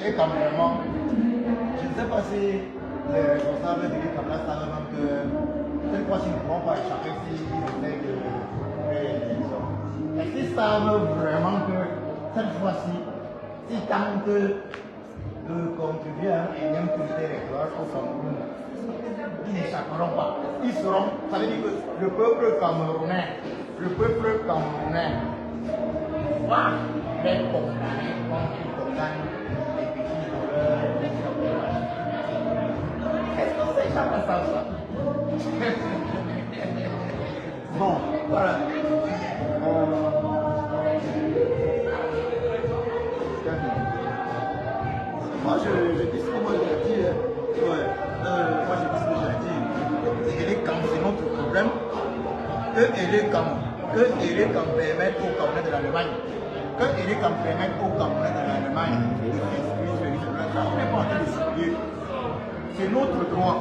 Et comme vraiment, je ne sais pas si les responsables de l'État savent même que cette fois-ci, ils ne pourront pas échapper s'ils essaient de créer l'élection. Est-ce qu'ils savent vraiment que cette fois-ci, s'ils tentent de contribuer à une impunité électorale au Cameroun, ils n'échapperont pas. Ils seront, ça veut dire que le peuple camerounais va les condamner comme ils condamnent les petits voleurs, les voleurs. Est-ce qu'on s'échappe à ça? Bon, voilà. Moi, je dis ce que moi j'ai dit. Ouais. Moi, je dis ce que j'ai dit. Et les camps, c'est notre problème. Et les camps permettent aux Camerounais de l'Allemagne. Et les camps permettent aux Camerounais de l'Allemagne de on n'est pas en train de supplier. C'est notre droit.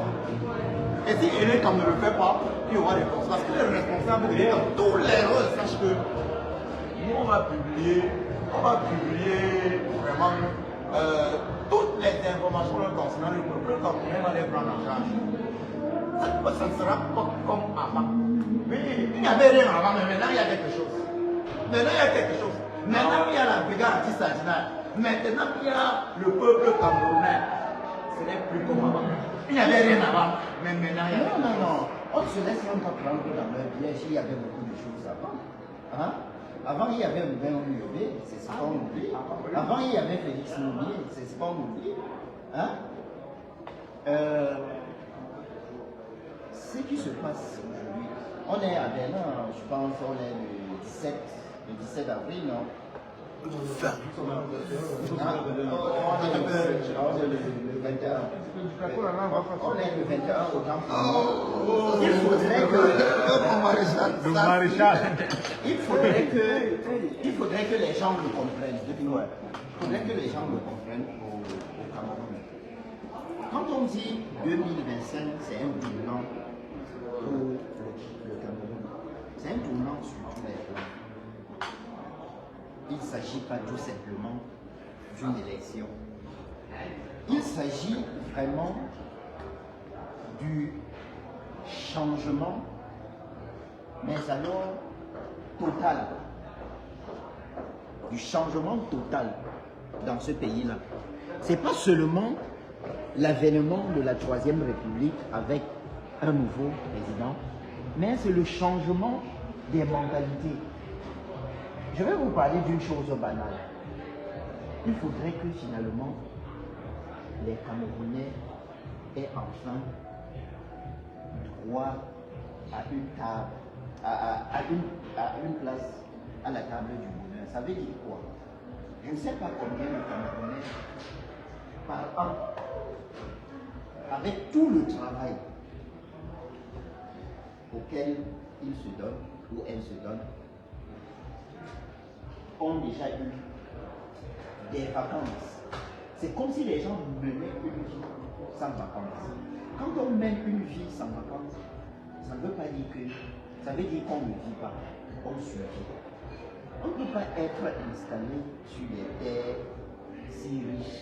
Et si les camps ne le fait pas, il y aura des conséquences. Parce que les responsables de l'État, tous les sachent que nous, on va publier vraiment toutes les informations concernant le peuple camerounais va les prendre en charge. Ça ne sera pas comme avant. Oui, il n'y avait rien avant, mais maintenant il y a quelque chose. Maintenant il y a la brigade anti-Sadinale. Maintenant il y a le peuple camerounais. Ce n'est plus comme avant. Il n'y avait rien avant, mais maintenant il y a quelque chose. Non. On se laisse même pas prendre dans leur piège. Il y avait beaucoup de choses avant. Hein? Avant, il y avait Ruben Omiyobé, c'est ce qu'on oublie. Avant, il y avait Félix Noubié, c'est ce qu'on oublie. Hein? Ce qui se passe aujourd'hui, on est à Berlin, je pense, on est le 17 avril, non? Le 21. On est le 21 au camp. Il faudrait que les gens le comprennent. Il faudrait que les gens le comprennent au Cameroun. Quand on dit 2025, c'est un tournant pour le Cameroun. C'est un tournant sur tous les plans. Il ne s'agit pas tout simplement d'une élection. Il s'agit vraiment du changement, mais alors total. Du changement total dans ce pays-là. Ce n'est pas seulement l'avènement de la Troisième République avec un nouveau président, mais c'est le changement des mentalités. Je vais vous parler d'une chose banale. Il faudrait que finalement les Camerounais aient enfin droit à une table, à une place à la table du bonheur. Ça veut dire quoi? Je ne sais pas combien de Camerounais par an, avec tout le travail auquel ils se donnent ou elles se donnent, ont déjà eu des vacances. C'est comme si les gens menaient une vie sans vacances. Quand on mène une vie sans vacances, ça ne veut pas dire que, ça veut dire qu'on ne vit pas, on survit. On ne peut pas être installé sur des terres si riches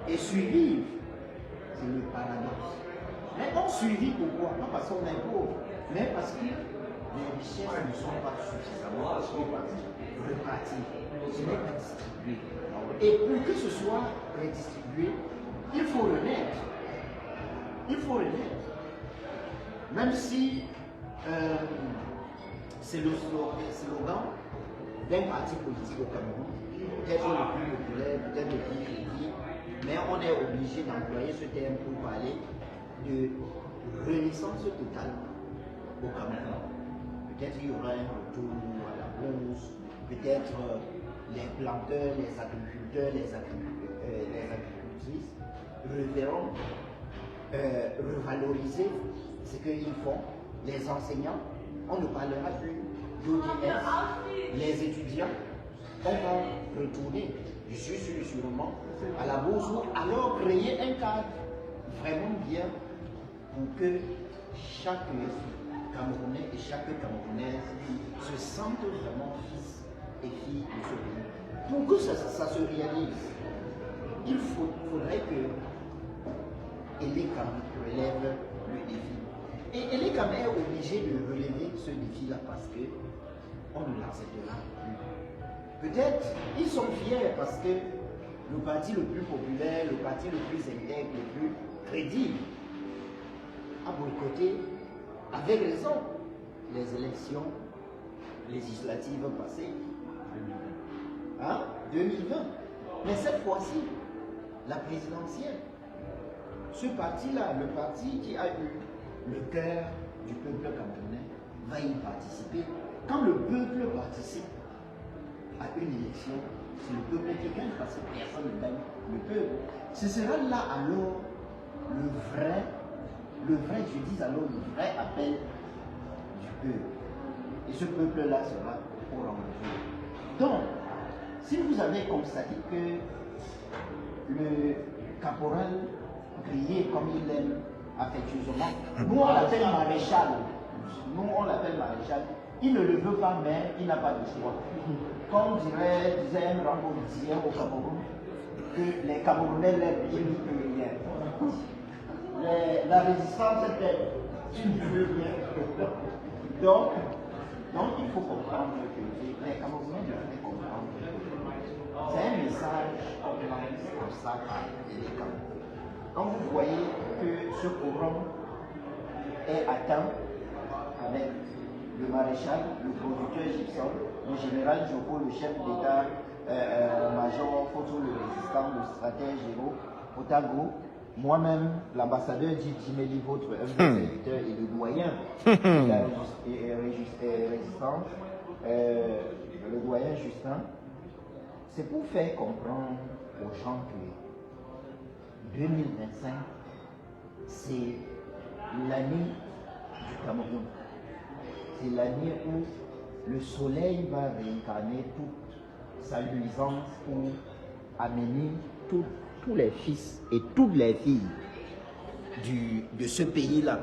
et survivre. C'est le paradoxe. Mais on survit pourquoi? Pas parce qu'on est pauvre, mais parce que les richesses ne sont pas suffisamment réparties. Ce n'est pas distribué. Et pour que ce soit redistribué, il faut renaître. Il faut renaître. Même si c'est le slogan d'un parti politique au Cameroun, peut-être le plus populaire, peut-être le plus crédible, mais on est obligé d'employer ce terme pour parler de renaissance totale au Cameroun. Peut-être il y aura un retour à la bourse, peut-être les planteurs, les agriculteurs, les agricultrices reverront revaloriser ce qu'ils font. Les enseignants, on ne parlera plus d'ODS, les étudiants, on va retourner, je suis sûr sûrement, à la bourse ou alors créer un cadre vraiment bien pour que chaque Camerounais et chaque Camerounaise se sentent vraiment fils et filles de ce pays. Pour que ça se réalise, il faudrait que Elekam relève le défi. Et Elekam est obligé de relever ce défi-là parce que on ne l'acceptera plus. Peut-être ils sont fiers parce que le parti le plus populaire, le parti le plus intègre, le plus crédible, a boycotté avec raison les élections législatives passées. 2020. Mais cette fois-ci, la présidentielle, ce parti-là, le parti qui a eu le cœur du peuple camerounais, va y participer. Quand le peuple participe à une élection, c'est le peuple qui gagne parce que personne ne gagne le peuple. Ce sera là alors le vrai, je dis alors le vrai appel du peuple. Et ce peuple-là sera au rendez-vous. Donc, si vous avez constaté que le caporal Grillé, comme il l'aime affectueusement, nous on l'appelle maréchal. Nous on l'appelle maréchal. Il ne le veut pas, mais il n'a pas de choix. Comme disait un grand politicien au Cameroun, que les Camerounais l'aiment, il n'y peut rien. La résistance était tu ne veux rien. Donc, il faut comprendre que les Camerounais devraient comprendre. C'est un message qu'on lance comme ça à les Camerounais. Quand vous voyez que ce forum est atteint avec le maréchal, le producteur Gibson, le général Joko, le chef d'état-major Photo, le résistant, le stratège Géraud, Otago, moi-même, l'ambassadeur Djimeli, votre serviteur et le doyen de la résistance, le doyen Justin, c'est pour faire comprendre aux gens que 2025, c'est l'année du Cameroun. C'est l'année où le soleil va réincarner toute sa luisance pour amener tous les fils et toutes les filles de ce pays-là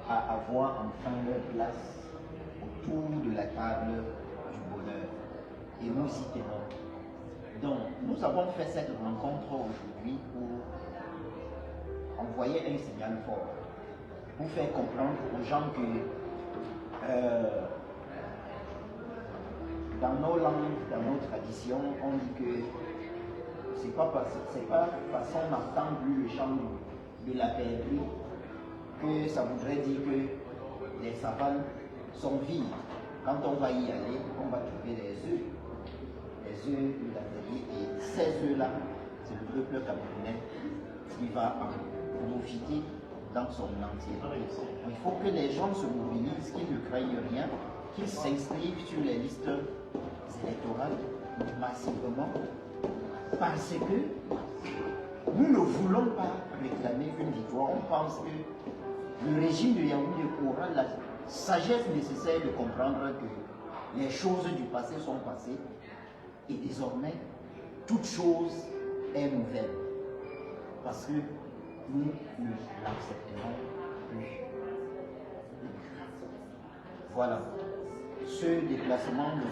à avoir enfin leur place autour de la table du bonheur. Et nous y tenons. Donc, nous avons fait cette rencontre aujourd'hui pour envoyer un signal fort, pour faire comprendre aux gens que dans nos langues, dans nos traditions, on dit que c'est pas parce qu'on n'entend plus le chant de la perdrix que ça voudrait dire que les savanes sont vides. Quand on va y aller, on va trouver les œufs de la perdrix, et ces œufs-là, c'est le peuple camerounais qui va en profiter dans son entièreté. Il faut que les gens se mobilisent, qu'ils ne craignent rien, qu'ils s'inscrivent sur les listes électorales massivement, parce que nous ne voulons pas réclamer une victoire. On pense que le régime de Yaoundé aura la sagesse nécessaire de comprendre que les choses du passé sont passées et désormais toute chose est nouvelle, parce que nous ne l'accepterons plus. Voilà. Le déplacement de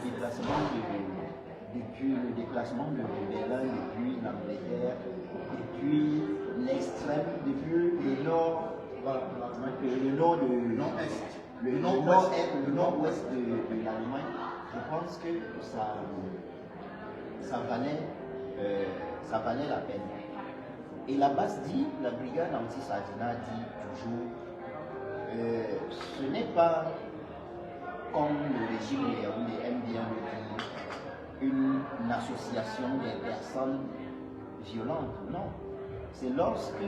Berlin, depuis l'Angleterre, depuis l'extrême, depuis le nord, le nord-ouest de l'Allemagne, je pense que ça valait la peine. Et la base dit, la brigade anti-Sadina dit toujours, ce n'est pas comme le régime de Yaoundé aime bien le dire, une association des personnes violentes. Non. C'est lorsque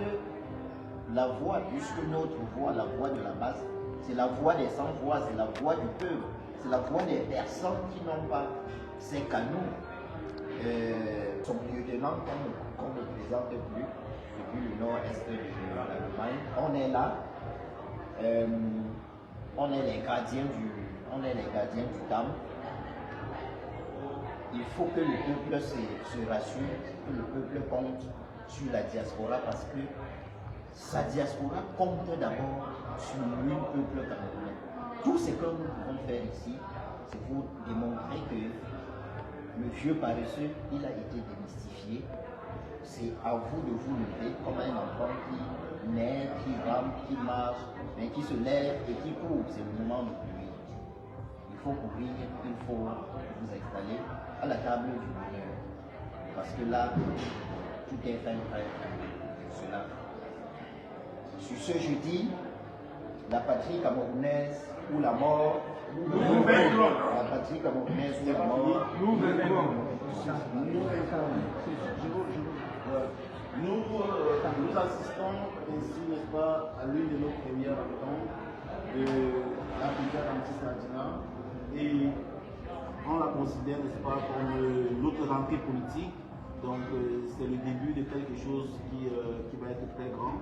la voix, puisque notre voix, la voix de la base, c'est la voix des sans-voix, c'est la voix du peuple, c'est la voix des personnes qui n'ont pas ces canaux. Son lieutenant, qu'on ne présente plus, depuis le nord-est de l'Allemagne, on est là, on est les gardiens du temple. Il faut que le peuple se rassure, que le peuple compte sur la diaspora, parce que sa diaspora compte d'abord sur lui, le peuple camerounais. Tout ce que nous pouvons faire ici, c'est pour démontrer que le vieux paresseux, il a été démystifié c'est à vous de vous lever comme un enfant qui naît, qui rampe, qui marche, mais qui se lève et qui court. C'est le moment de courir. Il faut courir, il faut vous installer à la table du bonheur. Parce que là, tout est fait prêt pour cela. Sur ce jeudi, la patrie camerounaise ou la mort, la patrie camerounaise ou la mort, nous assistons ainsi, n'est-ce pas, à l'une de nos premières rencontres de la brigade anti-Sardina et on la considère, n'est-ce pas, comme notre rentrée politique. Donc c'est le début de quelque chose qui va être très grand.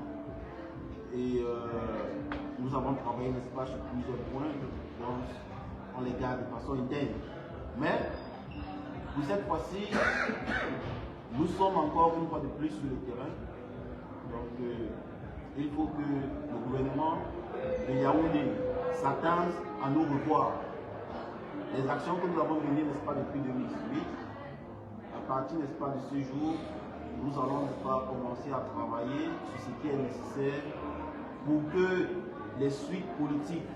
Et nous avons travaillé, n'est-ce pas, sur plusieurs points, donc on les garde de façon interne. Mais pour cette fois-ci, nous sommes encore une fois de plus sur le terrain. Donc il faut que le gouvernement de Yaoundé s'attende à nous revoir. Les actions que nous avons menées, n'est-ce pas, depuis 2018, à partir, n'est-ce pas, de ce jour, nous allons, n'est-ce pas, commencer à travailler sur ce qui est nécessaire pour que les suites politiques,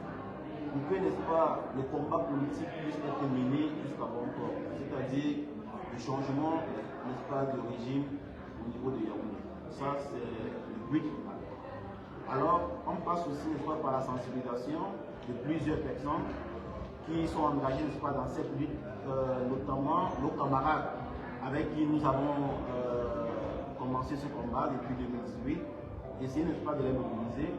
pour que, n'est-ce pas, les combats politiques puissent être menés jusqu'à bon port. C'est-à-dire le changement, n'est-ce pas, de régime au niveau de Yaoundé. Ça, c'est le but. Alors, on passe aussi, n'est-ce pas, par la sensibilisation de plusieurs personnes qui sont engagées, n'est-ce pas, dans cette lutte, notamment nos camarades avec qui nous avons commencé ce combat depuis 2018. Essayer, n'est-ce pas, de les mobiliser,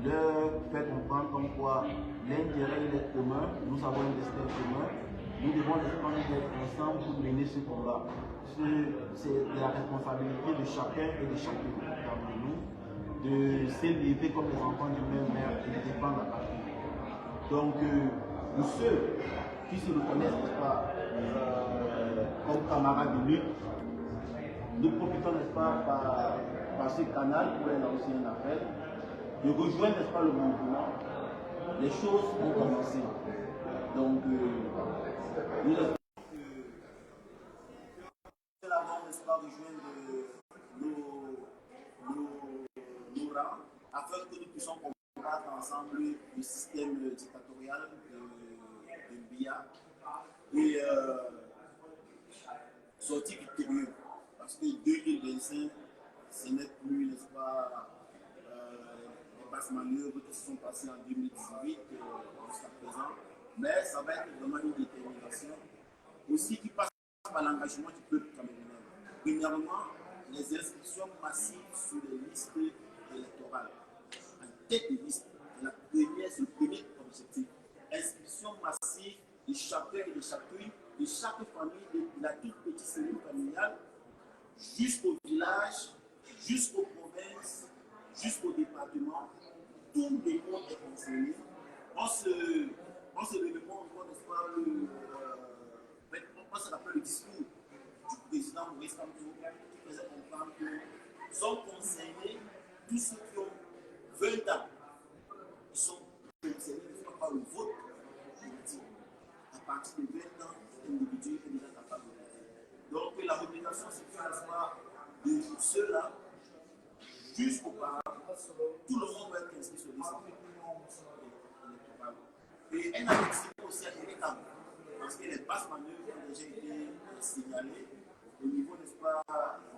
leur faire comprendre comme quoi l'intérêt est commun, nous avons un destin commun, nous devons, n'est-ce pas, nous être ensemble pour mener ce combat. C'est de la responsabilité de chacun et de chacune d'entre nous de s'élever comme les enfants du même mère et de défendre la patrie. Donc, pour ceux qui se reconnaissent, n'est-ce pas, comme camarades de lutte, nous profitons, n'est-ce pas, par ce canal pour leur lancer un appel, de rejoindre, n'est-ce pas, le mouvement. Les choses vont commencer. Donc, nous espérons que l'avons, n'est-ce pas, rejoindre nos rangs, afin que nous puissions combattre ensemble le système dictatorial de Biya et sortir victorieux. Parce que 2025, ce n'est plus, n'est-ce pas, les basses manœuvres qui se sont passées en 2018 jusqu'à présent, mais ça va être vraiment une détermination aussi qui passe par l'engagement du peuple camerounais. Premièrement, les inscriptions massives sur les listes électorales. En tête de liste, c'est le premier objectif. Inscription massive de chacun et de chacune, de chaque famille, de la toute petite cellule familiale, jusqu'au village, jusqu'aux provinces, jusqu'au département. Tout le monde est concerné. On se demande encore, n'est-ce pas, on se rappelle le discours du président Maurice Kamto qui faisait comprendre que sont concernés tous ceux qui ont 20 ans. Ils sont concernés, n'est-ce pas, par le vote politique. À partir de 20 ans, l'individu est déjà capable de voter. Donc la mobilisation se fait, n'est-ce pas, de ceux-là jusqu'auparavant. Tout le monde va être inscrit sur les listes électorales. Et un avertissement aussi à l'État, parce que les basses manœuvres ont déjà été signalées au niveau, n'est-ce pas,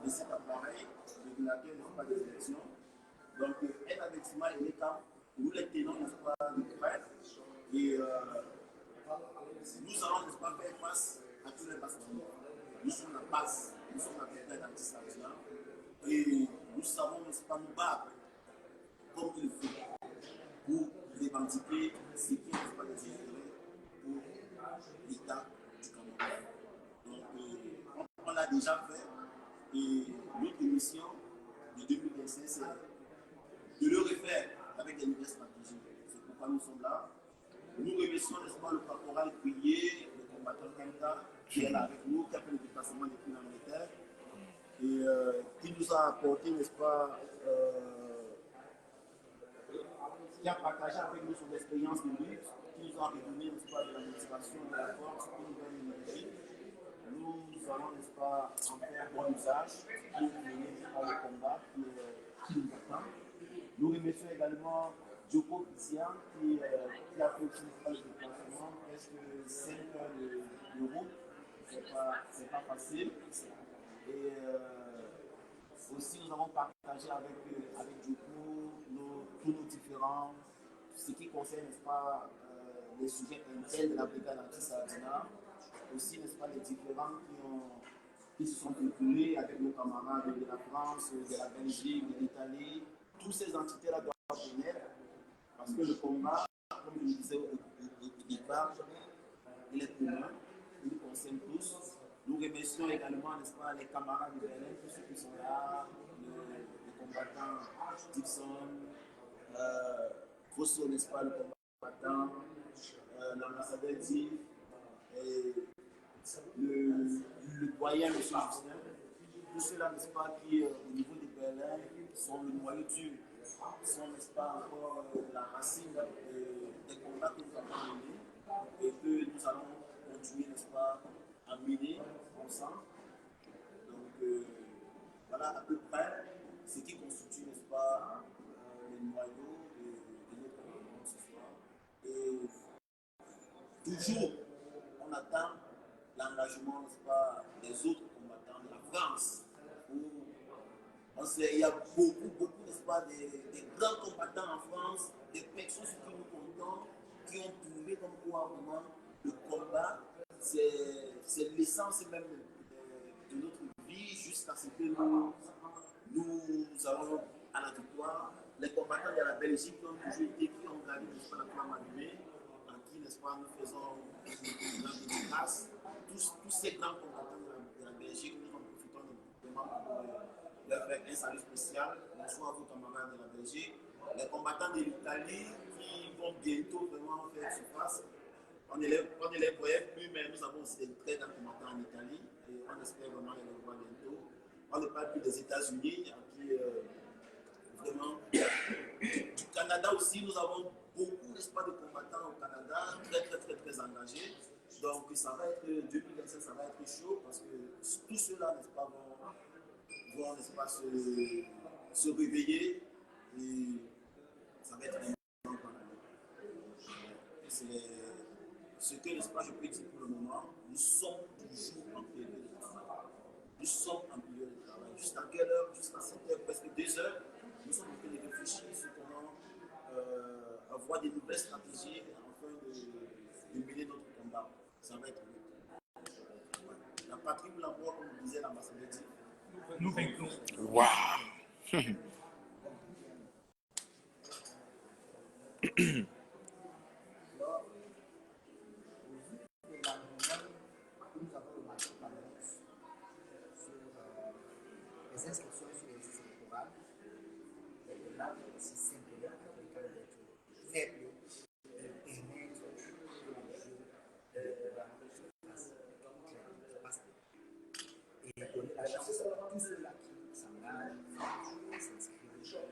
de cet appareil régulateur, n'est-ce pas, des élections. Donc, un avertissement à l'État, nous les tenons, n'est-ce pas, de près. Et nous allons, n'est-ce pas, faire face à tous les basses manœuvres. Nous sommes la base, nous sommes la brigade anti-Sardina. Et nous savons, n'est-ce pas, nous battre comme il faut pour revendiquer ce qui est, n'est-ce pas, des intérêts pour l'État du Cameroun. Donc, on l'a déjà fait et notre mission de 2025, c'est de le refaire avec des nouvelles stratégies. C'est pourquoi nous sommes là. Nous remercions, n'est-ce pas, le caporal Prier, le combattant Kenta, qui est là avec nous, qui a fait le déplacement depuis l'Angleterre et qui nous a apporté, n'est-ce pas, qui a partagé avec nous son expérience de lutte, qui nous a redonné, n'est-ce pas, de la motivation, de la force, une nouvelle énergie. nous allons, n'est-ce pas, en faire bon usage pour mener le combat qui nous attend. Nous remercions également Djoko Christian qui a fait aussi le déplacement, presque 5 heures de route. C'est pas facile. Et aussi, nous avons partagé avec Djoko tous nos différents, ce qui concerne, n'est-ce pas, les sujets internes de la brigade anti-Sardina. Aussi, n'est-ce pas, les différents qui se sont écoulés avec nos camarades de la France, de la Belgique, de l'Italie. Toutes ces entités-là doivent venir parce que le combat, comme je le disais au départ, il est commun, il nous concerne tous. Nous remercions également, n'est-ce pas, les camarades de Berlin, tous ceux qui sont là, les combattants Dixon, Fosso, n'est-ce pas, le combattant, l'ambassadeur Div, et le doyen, M. Justin. Tous ceux-là, n'est-ce pas, qui, au niveau de Berlin, sont le noyau dur, sont, n'est-ce pas, encore la racine des combats que nous avons menés et que nous allons continuer, n'est-ce pas, à mener ensemble. Donc, voilà à peu près ce qui constitue, n'est-ce pas, le noyau de notre combat ce soir. Et toujours, on attend l'engagement, n'est-ce pas, des autres combattants de la France. Il y a beaucoup, n'est-ce pas, des grands combattants en France, des personnes sur qui nous comptons, qui ont prouvé comme quoi vraiment le combat, c'est l'essence même de notre vie jusqu'à ce que nous allons à la victoire. Les combattants de la Belgique qui ont toujours été, qui ont gagné, n'est-ce pas, la flamme allumée, en qui, n'est-ce pas, nous faisons une dédicace. Tous ces grands combattants de la Belgique, nous en profitons vraiment pour leur faire un salut spécial. Bonsoir à vos camarades de la Belgique. Les combattants de l'Italie qui vont bientôt vraiment faire surface. On ne les voyait plus, mais nous avons aussi des très grands combattants en Italie et on espère vraiment les revoir bientôt. On ne parle plus des États-Unis, qui vraiment du Canada aussi, nous avons beaucoup, n'est-ce pas, de combattants au Canada, très engagés. Donc ça va être 2025, ça va être chaud parce que tous ceux-là, n'est-ce pas, vont n'est-ce pas, se réveiller et ça va être un grand année. C'est ce que, n'est-ce pas, je peux dire pour le moment. Nous sommes toujours en période de travail. Nous sommes en période de travail. Jusqu'à quelle heure? Jusqu'à 7 heures, presque 2 heures. Nous sommes en train de réfléchir sur comment avoir des nouvelles stratégies afin de mener notre combat. Ça va être mieux. La patrie ou la mort, comme disait l'ambassadeur dit. Nous vaincrons. Waouh! Les inscriptions sur les listes électorales, là, c'est simplement quelqu'un d'être faible, permettre que le jeu se passe et donner la chance à tous ceux-là qui s'engagent, s'inscrivent, de jouer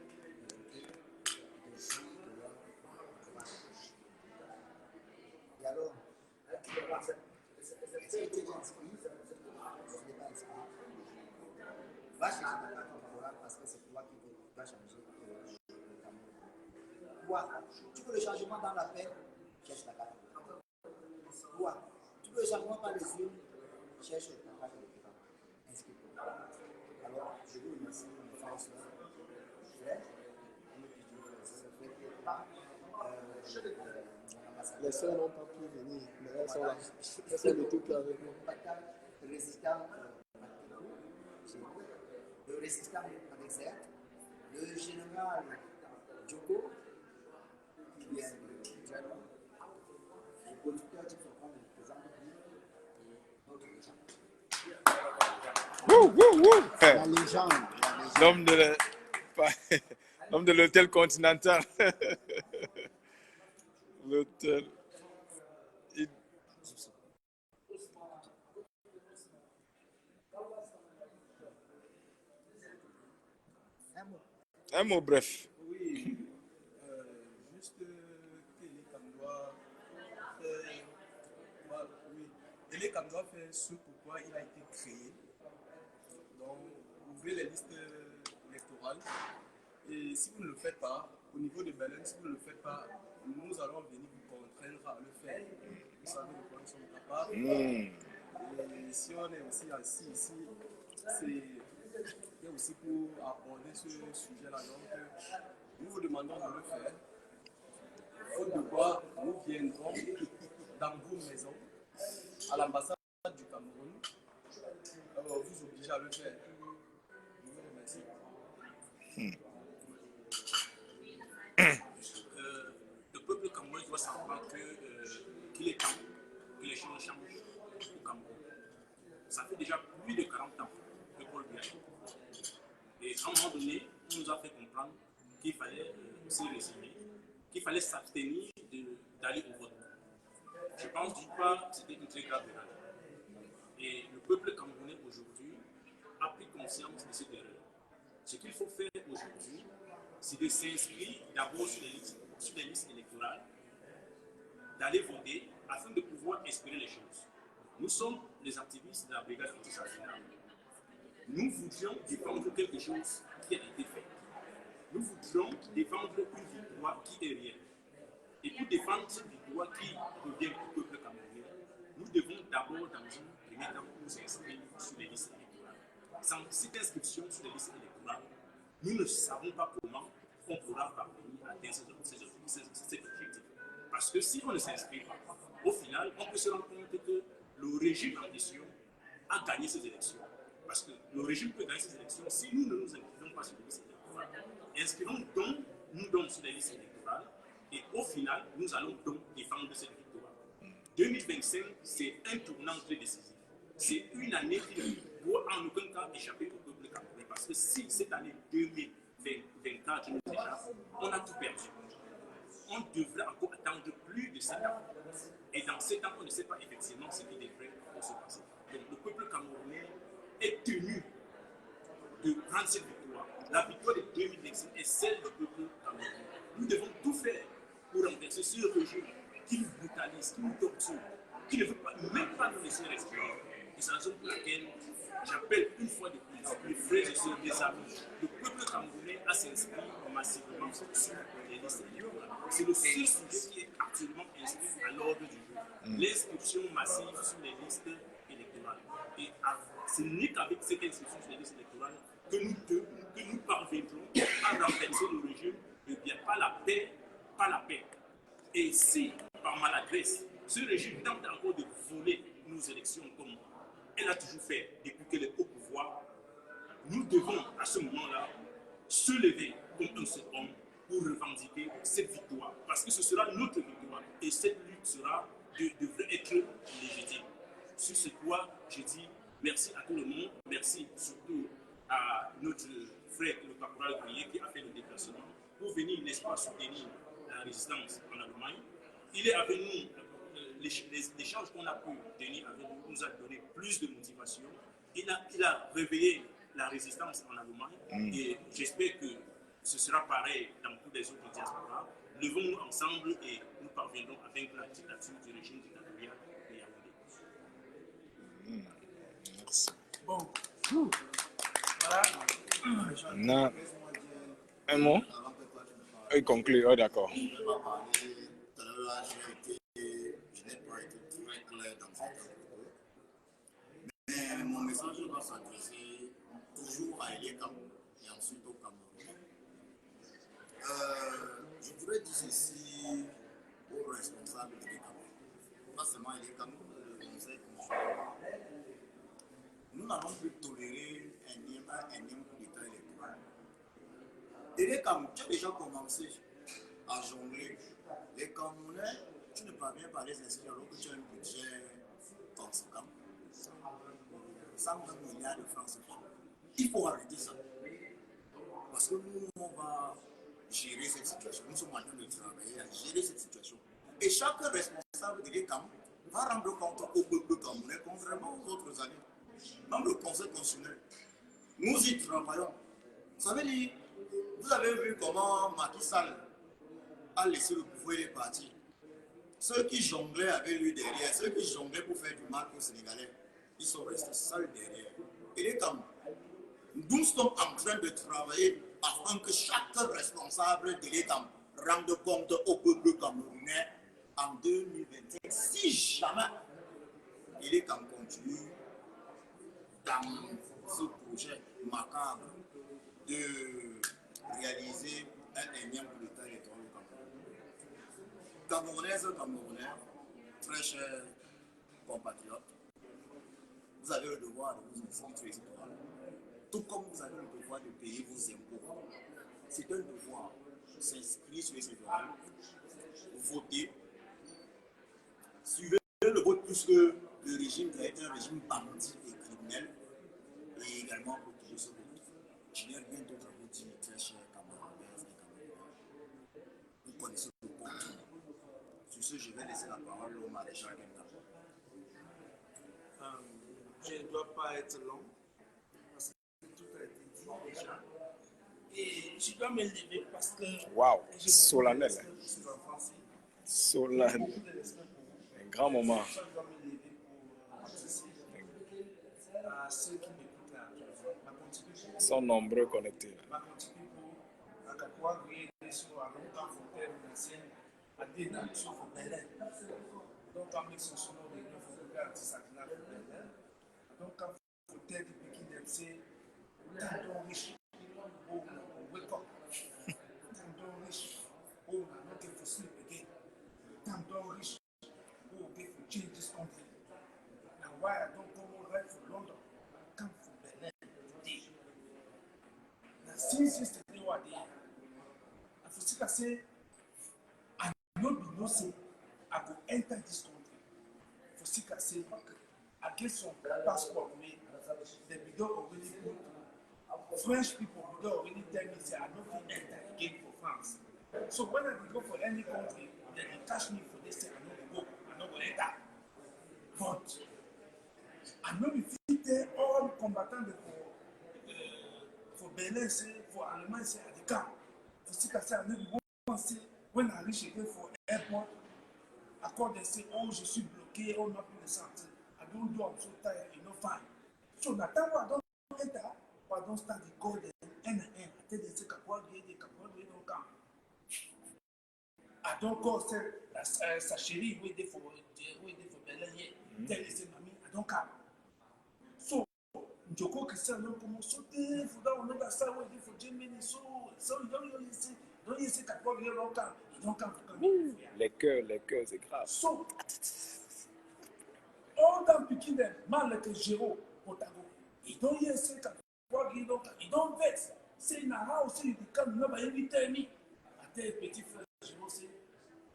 de leur combat. Et alors, est-ce que tu es inscrit? Je n'ai pas inscrit. Va changer ta carte électorale parce que c'est toi qui dois changer le Cameroun. Quoi? Tu veux le changement dans la paix? Cherche ta carte électorale. Quoi? Tu veux le changement par les urnes? Cherche ta carte électorale. Inscris-toi. Alors, je vous remercie, mes frères et sœurs. Les sœurs n'ont pas pu venir, mais elles sont là. Elles sont de tout cœur avec nous. Le résistant Alexer, le général Djoko, qui vient de Djalo, le producteur qui fait prendre le président et d'autres gens. La légende. L'homme de l'hôtel Continental. L'hôtel. Un mot bref. Oui, juste Télé Kamdoua. Oui, Télé Kamdoua. doit faire ce pourquoi il a été créé. Donc, ouvrez les listes électorales. Et si vous ne le faites pas, au niveau de Berlin, si vous ne le faites pas, nous allons venir vous contraindre à le faire. Vous savez de quoi nous sommes capables. Et si on est aussi assis ici, c'est aussi pour aborder ce sujet-là. Donc, nous vous demandons de le faire. Faute de quoi, nous viendrons dans vos maisons, à l'ambassade du Cameroun, vous obliger à le faire. Je vous remercie. Le peuple camerounais doit savoir qu'il est temps que les choses changent au Cameroun. Ça fait déjà plus de 40 ans que Paul Biya. Et à un moment donné, on nous a fait comprendre qu'il fallait se résigner, qu'il fallait s'abstenir d'aller au vote. Je pense d'une part c'était une très grave erreur. Et le peuple camerounais aujourd'hui a pris conscience de cette erreur. Ce qu'il faut faire aujourd'hui, c'est de s'inscrire d'abord sur les listes électorales, d'aller voter afin de pouvoir espérer les choses. Nous sommes les activistes de la brigade anti-assassinat. Nous voudrions défendre quelque chose qui a été fait. Nous voudrions défendre une victoire qui est réelle. Et pour défendre cette victoire qui revient au peuple camerounais, nous devons d'abord, dans un premier temps, nous inscrire sur les listes électorales. Sans cette inscription sur les listes électorales, nous ne savons pas comment on pourra parvenir à atteindre ces objectifs. Parce que si on ne s'inscrit pas, au final, on peut se rendre compte que le régime en question a gagné ces élections. Parce que le régime peut gagner ces élections si nous ne nous inscrivons pas sur les listes électorales. Inscrivons donc sur les listes électorales et au final, nous allons donc défendre cette victoire. 2025, c'est un tournant très décisif. C'est une année qui ne doit en aucun cas échapper au peuple camerounais. Parce que si cette année 2024 nous échappe, on a tout perdu. On devrait encore attendre plus de 7 ans. Et dans 7 ans, on ne sait pas effectivement ce qui devrait se passer. Donc le peuple camerounais est tenu de prendre cette victoire. La victoire de 2025 est celle du peuple camerounais. Nous devons tout faire pour renverser ce régime qui nous brutalise, qui nous torture, qui ne veut pas, même pas nous laisser respirer. Et c'est la raison pour laquelle j'appelle une fois de plus les frères et sœurs des amis, le peuple camerounais à s'inscrire massivement sur les listes électorales. C'est le seul sujet qui est actuellement inscrit à l'ordre du jour. L'inscription massive sur les listes électorales. Et ce n'est qu'avec cette inscription sur les listes électorales que nous parviendrons à renverser le régime, et bien pas la paix, pas la paix. Et si, par maladresse, ce régime tente encore de voler nos élections comme elle a toujours fait depuis qu'elle est au pouvoir, nous devons à ce moment-là se lever comme un seul homme pour revendiquer cette victoire. Parce que ce sera notre victoire. Et cette lutte devrait être légitime. Sur ce point, je dis merci à tout le monde. Merci surtout à notre frère, le caporal Grillet, qui a fait le déplacement pour venir, n'est-ce pas, soutenir la résistance en Allemagne. Il est avec nous. L'échange qu'on a pu tenir avec nous nous a donné plus de motivation. Il a réveillé la résistance en Allemagne et j'espère que ce sera pareil dans toutes les autres diasporas. Levons-nous ensemble et nous parviendrons à vaincre la dictature du régime dictatorial de Yaoundé. Merci. Bon. Voilà. Non. Un mot? Il conclut. Oh, d'accord. Je n'ai pas été très clair dans cette vidéo. Mais mon message va s'adresser toujours à Eliekam et ensuite au Cameroun. Je voudrais dire ceci aux responsables de l'Eliekam. Pas seulement Eliekam, le conseil constitutionnel. Nous n'allons plus tolérer un énième coup d'État électoral. Eliekam, tu as déjà commencé à jongler. Les Camerounais, tu ne parviens pas à les inscrire alors que tu as un budget conséquent. 120 milliards de francs CFA. Il faut arrêter ça. Parce que nous, on va gérer cette situation. Nous sommes en train de travailler à gérer cette situation. Et chaque responsable de l'ECAM va rendre compte au peuple camerounais, contrairement aux autres années. Même le Conseil constitutionnel. Nous y travaillons. Ça veut dire, vous avez vu comment Macky Sall a laissé le pouvoir et est parti. Ceux qui jonglaient avec lui derrière, ceux qui jonglaient pour faire du mal aux Sénégalais, ils sont restés seuls derrière. Il est comme, nous sommes en train de travailler afin que chaque responsable de l'État rende compte au peuple camerounais en 2025. Si jamais il est comme continue dans ce projet macabre de réaliser un énième coup d'État électoral au Cameroun. Camerounaises, Camerounais, très chers compatriotes, vous avez le devoir de vous inscrire sur les électorales, tout comme vous avez le devoir de payer vos impôts. C'est un devoir de s'inscrire sur les électorales, voter, suivez le vote puisque le régime doit être un régime bandit et criminel et également protéger ce vote. Je n'ai rien d'autre à vous dire, très chers camarades et camarades. Vous connaissez le bon. Sur ce, je vais laisser la parole au maréchal Kenda. Je ne dois pas être long, parce que tout a été dit déjà. Et je dois me lever parce que... Waouh, je solennel. Je suis en français. Solennel. Un grand moment. Je dois me lever pour participer à ceux qui m'écoutent là. Ma contribution. Ils sont nombreux connectés. Ma contribution à Kakwa, sur un longtemps fontaine, ancienne, à des natures au Belin. Donc, en mixant son nom, il faut regarder ça qui n'a pas de Belin. Donc, quand il faut être depuis qu'il est tant riche, au wake up, tant riche, au not get to sleep again, tant riche, au get to change this country. Now, why I don't come right from London, I come from Berlin today. Now, since yesterday, what day? I for sick, I say, I not be no say, I go enter this country. For sick, I say, I get some passport with the bidon already put. French people would already tell me, say, I don't feel enter again for France. So when I go for any country, then they catch me for this, say, I don't go, I don't go enter. But I know if you there, all combatants for Berlin, say, for Allemagne, say, at the camp. For Sika, say, I know you won't say, when I reach again for airport, I call them, say, oh, je suis bloqué, oh, not in the center. I don't do, I'm so tired, you know, fine. So that time I don't enter, I don't start the code and I tell them, say, they don't come. I don't call, say, sa chérie, wait there for Berlin here. Tell them, say, mommy, I don't come. So, Njoko Christian don't come, so there, for that one, that side, wait there for Germany, so you don't really say, Kakwa, you don't come. You don't come to come. Les cœurs, c'est grave. So, all them picking them, man like a Jero, Otago, he don't hear say Kakwa, he don't vex. Say in a house, say you come, never every tell me. I tell a petit frère, Jero say,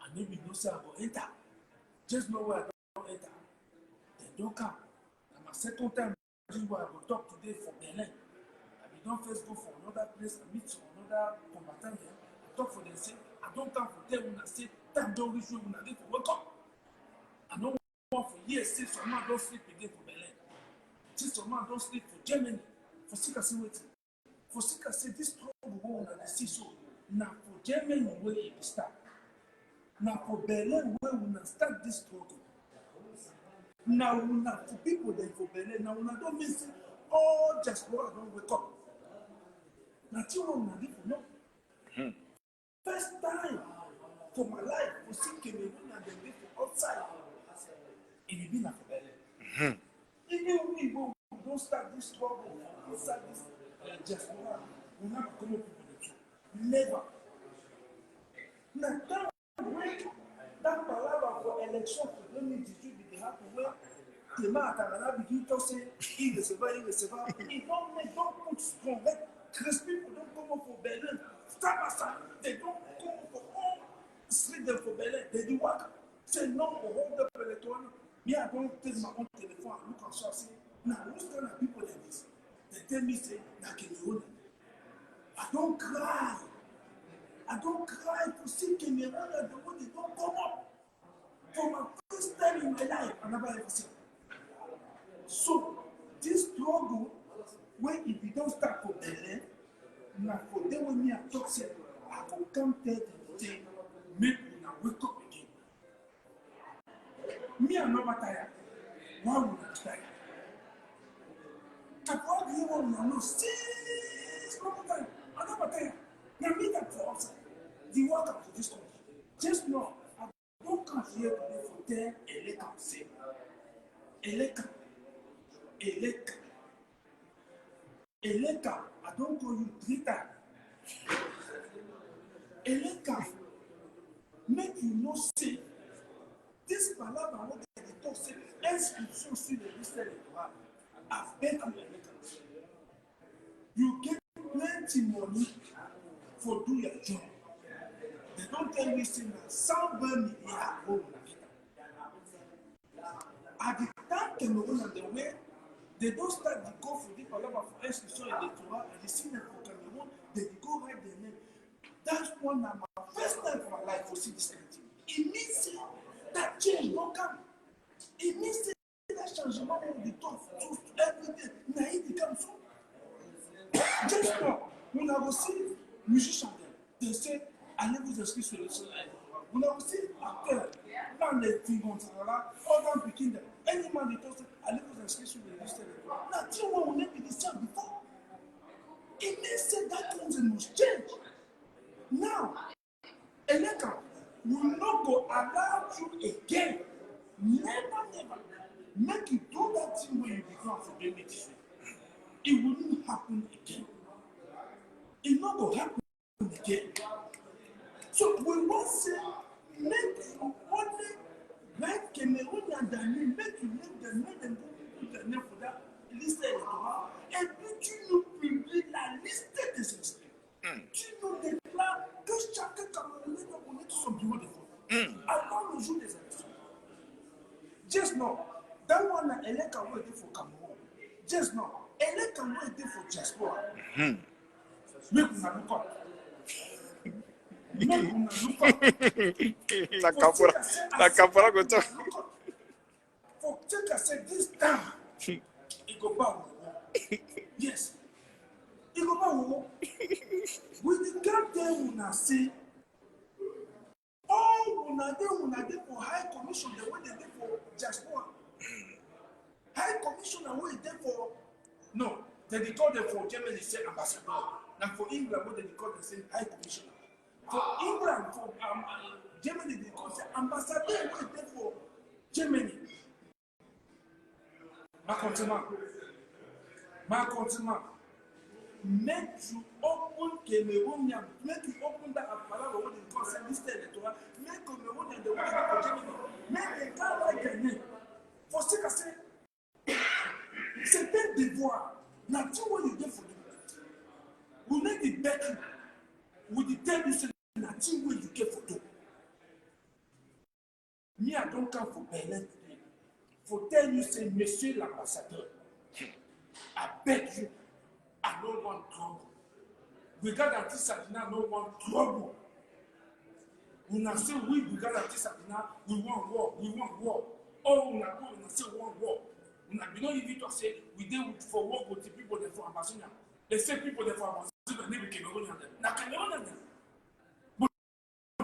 I maybe no say I go enter. Just know where I don't enter. They don't come. And my second time, this is why I go talk today for Berlin. I be don't first go for another place, I meet some another combatant here. I talk for them, say, I don't come for them when I say, time don't reach you when I get to wake up. I don't want for years, since some man don't sleep again for Berlin. Since some man don't sleep for Germany. For Sika say waiting. For Sika say this trouble go on the see so. Now for Germany where it start. Now for Berlin where we start this struggle. Now for people then for Berlin, now we don't miss all just what don't wake up. Now you want to live no. First time for my life, for seeing Cameroon and then live outside. It will be not for Berlin. Even we don't start this struggle, we start this diaspora, we will not come up with the truth. Never. Now, that palaver for election for 2018 will happen where the man Atangana begin to say, irrecevable. It don't put strong. These people don't come up for Berlin. Stop. They don't come up for all street them for Berlin. They do work. Say no for hold up electoral. Me, I don't take my own telephone and look and show, say, now, who's kind of people like this? They tell me, say, that Cameroon. I don't cry. I don't cry to see Cameroon and the way they don't come up. For my first time in my life, I never ever seen. So, this struggle, when if we don't start for Berlin, now for them when me I talk, say, I will come tell them, say, make me wake up again. Me and no tire. Why would I tire? What do you want to know? Since no time, I never tire. Now me that for outside. The work of this country. Just know, I don't come here today for 10 elect say. Elect. Eleka, I don't call you 3 times. Eleka, make you know say this palaver what they talk say inscription sur le liste électoral avec Eleka. You get plenty money for do your job. They don't tell me say na 120 milliards at the time Cameroon and the way they don't start to go for the palaver for inscription electoral and the senior for Cameroon, they go write their name. That's one of my first time for my life for see this kind of thing. It means that change don't come. It means that changement will be tough to every day. Now it becomes so. Just now, when I was seeing musicians, they say, allez vous inscrire sur le sol. When I was seeing acteurs, dans les films, all them picking them. Any man they told, allez vous inscrire sur le liste. Now, till when we never been done before, it means that things must change. Now, Eleka will not go allow you again. Never. Make you do that thing when you become for the medicine. It will not happen again. It not go happen again. So we want to say, make you only like Cameroonian Daniel, make you make them put the name for that liste électorale. Et puis tu nous publies la liste des inscrits. Tu nous déclares que chacun Camerounais doit connaître son bureau de vote avant le jour des élections. Just know, that one Eleka will do for Cameroon. Just know, Eleka will do for diaspora. Make una look up. Make una look up. La campora go talk. For take I said this time, it go back. Yes. It go back. With the captain una say, all una dey for high commission, the way they dey for diaspora. High commission and way they for no, they call them for Germany say ambassador. Now for England, what they call them say high commissioner. For England, for Germany, they call say ambassador. What they for Germany. Ma continent. Make you open Cameroonian, make you open that apparat what they call say liste électorale. Make Cameroonian the way for Germany. Make the guy like their name. For ce que c'est un devoir. Now, two what you get for them. We make it better. We tell you say nothing what you get for them. Me, I don't come for Berlin today. For tell you say, Monsieur l'ambassadeur, I beg you, I don't want trouble. Brigade Anti-Sadina don't want trouble. We now say we Brigade Anti-Sadina, we want war. Oh, we now say one war. We don't even talk say we deal for work with the people that for ambassador. They say people that for ambassador they be Cameroonian. Now Cameroonian. But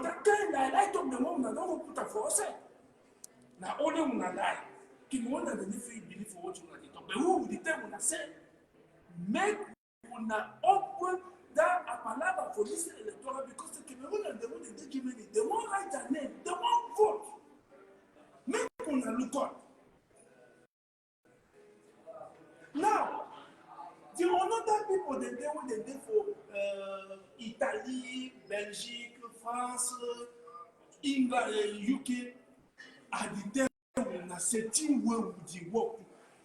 that kind of light up the one that don't put up for us. Now only when I lie, Cameroonian they need believe for what you want to talk. But who will tell when I say make una open that apalaba for this electoral because the Cameroonian they want to give money. They won't write their name. They won't vote. Make una look up. Now, the other people they did for Italy, Belgique, France, England, UK, are the time when I said team where would you work.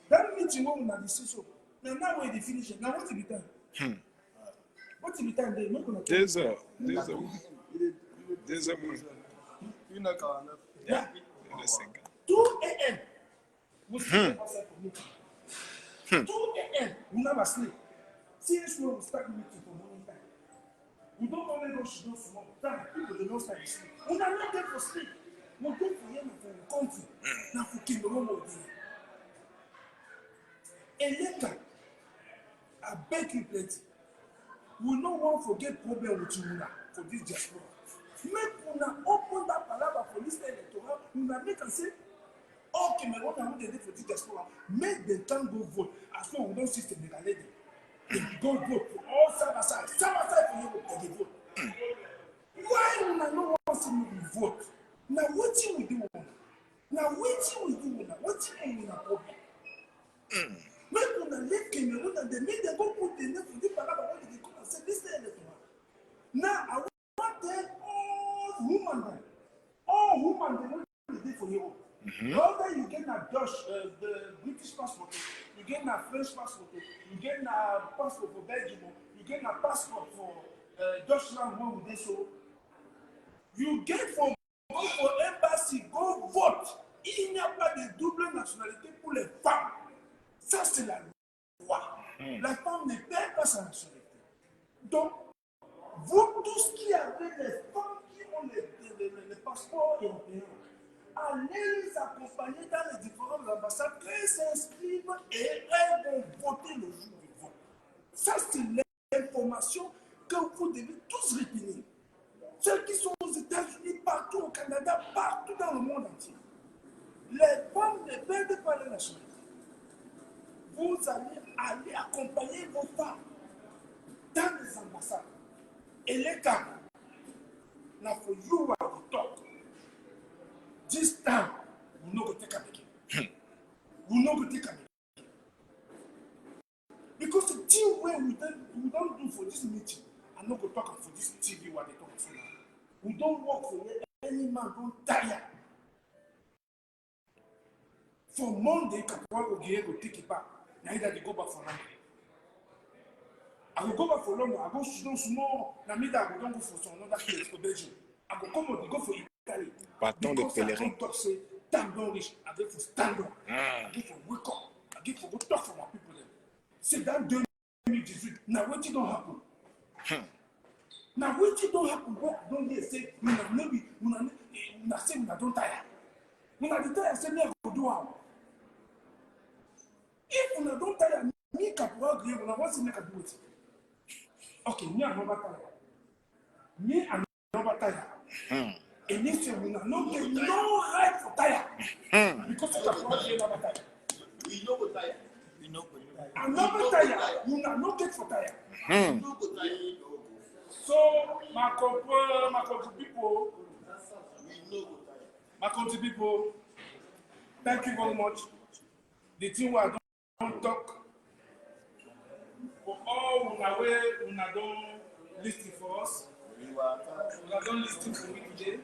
That meeting when I decide so. Now when they finish it, now what's the time? What's the time they not gonna There's a yeah. 2 a.m. We sleep outside for meeting. 2 a.m. we never sleep. Since when we start meeting for morning time. We don't only rush those small time. People they don't start to sleep. We are not there for sleep. We go for here for the country. Now for Cameroon will be. Eleka, I beg you plenty. We no one forget problem with you for this diaspora. Make una open that palaver for this electoral. Una make and say Oh, Cameroun, on a des petits diaspora. Mais des temps go vote. À ce moment, on donne système de Sénégalais. Go vote. Oh, ça va, il faut y vote. Why we no wan see make we vote? Na wetin we do una? Na wetin we do una? Wetin una problem? Make una leave Cameroon and make dem go put the name for the palava wey dey come and say this thing electoral. Now I wan tell all woman dem wey dey for Europe. Whether you get na Dutch, the British passport, you get na French passport, you get na passport for Belgium, you get na passport for Deutschland wey we dey so. You get for embassy, go vote. Il n'y a pas de double nationalité pour les femmes. Ça, c'est la loi. La femme ne perd pas sa nationalité. Donc, vous tous qui avez les femmes qui ont les passeports européens, allez les accompagner dans les différentes ambassades, qu'elles s'inscrivent et elles vont voter le jour du vote. Ça, c'est l'information que vous devez tous retenir. Ceux qui sont aux États-Unis, partout au Canada, partout dans le monde entier. Les femmes ne perdent pas leur nationalité. Vous allez aller accompagner vos femmes dans les ambassades. Et les gars, now for you are to talk. This time, we no go take am again. We no go take am again. Because the thing wey we don't do for this meeting, I no go talk am for this TV wey they talk for now. We don't work for any man, don't tire. For Monday, Kapwa Ogiye go take it back. Neither they go back for London. I will go back for London. I go small. Na me that I go go for some another place for Belgium. I go come out, go for Italy. Partons de pèlerin. Talk say, time don't reach. I get for stand up. I get for wake up. I get for go talk for my people there. Say that 2018. Now what don't happen? Now wetin don happen wey I don hear say una no be una say una don tire. Una dey tire say me I go do am. If una don tire, me Kapwa Ogiye, una wan say make I do it. Okay, me I never tire. Me I never tire. And me say una no get no right for tire. Because Kapwa Ogiye never tire. We no go tire. We no go tire. I never tire. Una no get for tire. We no go tire. So, my country people, thank you very much. The thing where I don't talk, for all una don't listen for us, una don't listen for me today.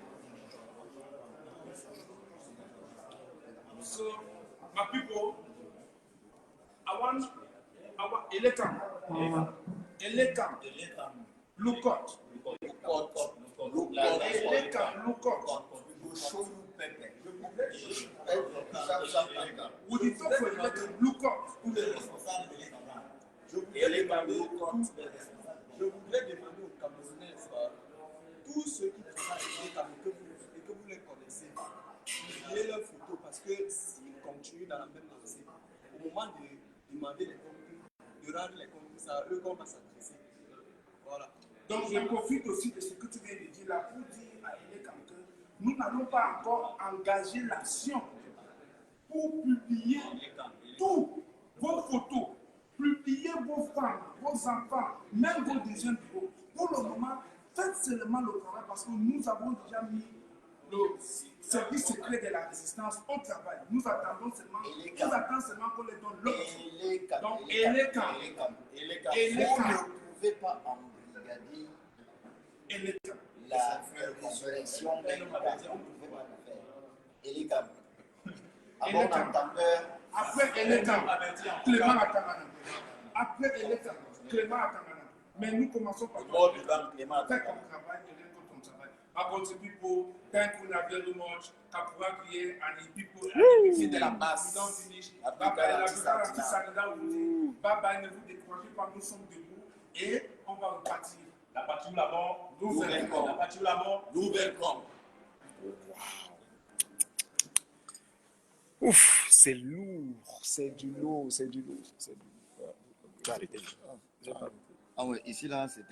So, my people, I want Elekam. Look out. Look out. We will show you pepper. Would you talk for Elekam? Look out. Je voudrais demander aux Camerounais, tous ceux qui travaillent avec Elekam et que vous les connaissez, publiez leurs photos parce que s'ils continuent dans la même lancée, au moment de demander les comptes, de rendre les comptes, c'est à eux qu'on va s'adresser. Voilà. Donc je profite aussi de ce que tu viens de dire là pour dire à Elekam que nous n'allons pas encore engager l'action pour publier toutes vos photos, publier vos femmes, vos enfants, même vos deuxièmes bureaux. Pour le moment, faites seulement le travail parce que nous avons déjà mis le service secret de la résistance au travail. Nous attendons seulement qu'on les donne l'autre. Donc Elekam. Vous ne pouvez pas embrigader la résurrection d'un État. Vous ne pouvez pas le faire. Elekam. Avant l'entendeur. Après Elekam, Clément Atamana. Après Elekam, Clément Atamana. Mais nous commençons par faire comme travail et rien que ton travail. About the people, thank you very much. Kapwa Ogiye and the people. C'est de la base. We don't finish. Bye bye, ne vous découragez pas, nous sommes debout et on va repartir. La partie où la mort, Nous verrons. la partie où la mort, Nous verrons. Ouf, c'est lourd, c'est du lourd, c'est du lourd. Tu as arrêté. Ah ouais, ici là, c'était.